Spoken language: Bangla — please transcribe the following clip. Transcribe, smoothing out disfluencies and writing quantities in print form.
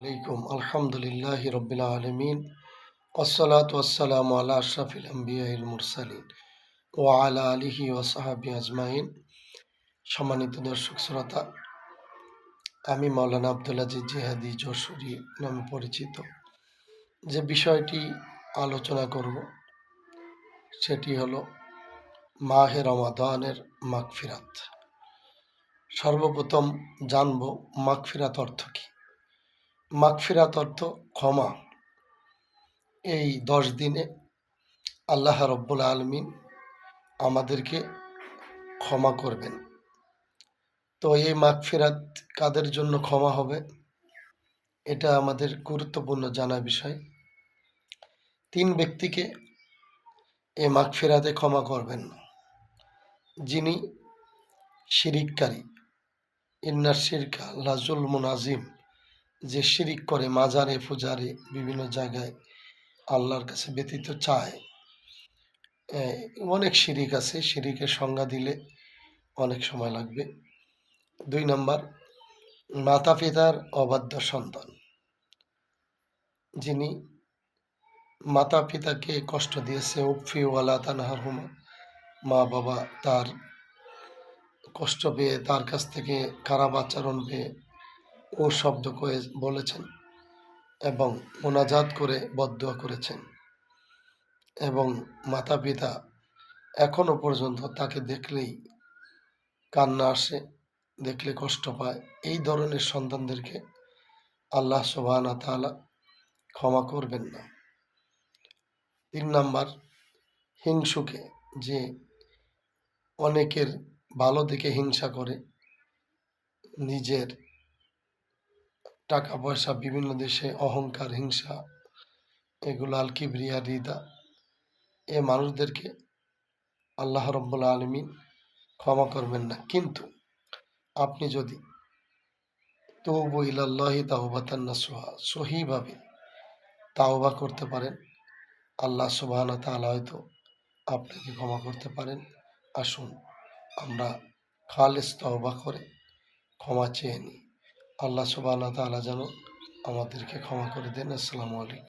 আলাইকুম আলহামদুলিল্লাহি রব্বিল আলামিন ওয়াসসালাতু ওয়াসসালামু আলা আশরাফিল আমবিয়াইল মুরসালিন ওয়া আলা আলিহি ওয়া সাহবিহি আজমাইন। সম্মানিত দর্শক শ্রোতা, আমি মাওলানা আব্দুল আজিজ জিহাদি যশোরী নামে পরিচিত। যে বিষয়টি আলোচনা করব সেটি হলো মাহে রমাদানের মাগফিরাত। সর্বপ্রথম জানব মাগফিরাত অর্থ কী। মাগফিরাত অর্থ ক্ষমা। এই 10 দিনে আল্লাহ রব্বুল আলামিন আমাদেরকে ক্ষমা করবেন। তো এই মাগফিরাত কাদের জন্য ক্ষমা হবে, এটা আমাদের গুরুত্বপূর্ণ জানা বিষয়। 3 ব্যক্তিকে এই মাগফিরাতে ক্ষমা করবেন না। যিনি শিরিককারী, ইন্নাশ শিরকা লাযুলমুন আযীম, যে শিরিক করে মাজারে পূজারে বিভিন্ন জায়গায় আল্লাহর কাছে ব্যতীত চায়। অনেক শিরিক আছে, শিরিকের সংজ্ঞা দিলে অনেক সময় লাগবে। 2 নম্বর, মাতা পিতার অবাধ্য সন্তান, যিনি মাতা পিতাকে কষ্ট দিয়েছে। উফি ওয়ালা তানহারহুমা, মা বাবা তার কষ্ট পেয়ে, তার কাছ থেকে খারাপ আচরণ পেয়ে ও শব্দ করে বলেছেন এবং মোনাজাত করে বদদুয়া করেছেন, এবং মাতা পিতা এখনো পর্যন্ত তাকে দেখলেই কান্না আসে, দেখলে কষ্ট পায়। এই ধরনের সন্তানদেরকে আল্লাহ সুবহানাহু ওয়া তাআলা ক্ষমা করবেন না। 3 নাম্বার, হিংসুকে, যে অনেকের ভালো দেখে হিংসা করে, নিজের টাকা পয়সা, বিভিন্ন দেশে অহংকার, হিংসা, এগুলো আল কিবরিয়া রিদা, এ মানুষদেরকে আল্লাহ রব্বুল আলামিন ক্ষমা করবেন না। কিন্তু আপনি যদি তুবু ইলাল্লাহি তাওবাতান নাসুহা, সহিভাবে তাওবা করতে পারেন, আল্লাহ সুবহানাহু ওয়া তাআলা হয়তো আপনাকে ক্ষমা করতে পারেন। আসুন আমরা খালেস তওবা করে ক্ষমা চেয়ে নিই। আল্লাহ সুবহানাহু ওয়া তাআলা যেন আমাদেরকে ক্ষমা করে দেন। আসসালামু আলাইকুম।